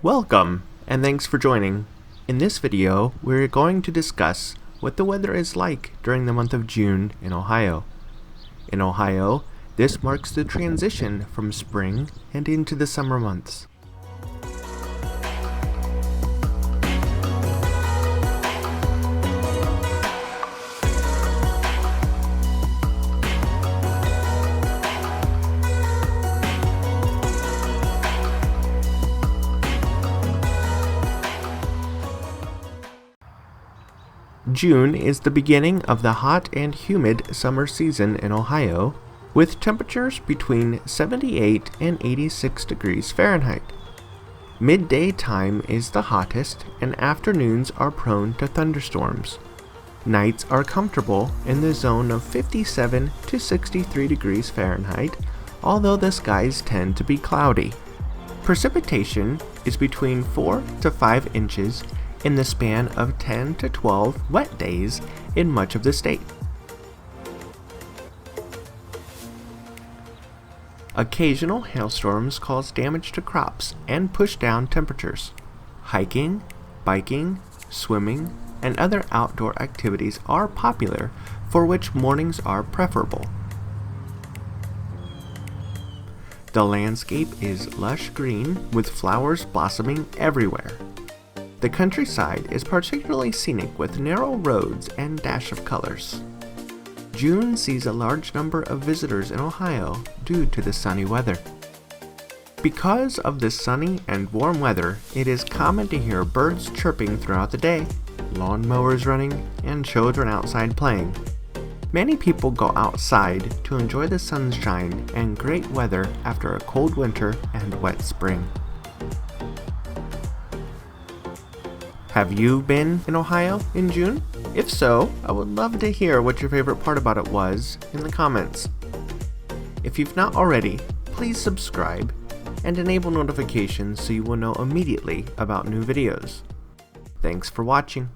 Welcome, and thanks for joining. In this video, we're going to discuss what the weather is like during the month of June in Ohio. In Ohio, this marks the transition from spring and into the summer months. June is the beginning of the hot and humid summer season in Ohio, with temperatures between 78 and 86 degrees Fahrenheit. Midday time is the hottest, and afternoons are prone to thunderstorms. Nights are comfortable in the zone of 57 to 63 degrees Fahrenheit, although the skies tend to be cloudy. Precipitation is between 4 to 5 inches in the span of 10 to 12 wet days in much of the state. Occasional hailstorms cause damage to crops and push down temperatures. Hiking, biking, swimming, and other outdoor activities are popular, for which mornings are preferable. The landscape is lush green with flowers blossoming everywhere. The countryside is particularly scenic with narrow roads and dash of colors. June sees a large number of visitors in Ohio due to the sunny weather. Because of the sunny and warm weather, it is common to hear birds chirping throughout the day, lawn mowers running, and children outside playing. Many people go outside to enjoy the sunshine and great weather after a cold winter and wet spring. Have you been in Ohio in June? If so, I would love to hear what your favorite part about it was in the comments. If you've not already, please subscribe and enable notifications so you will know immediately about new videos. Thanks for watching.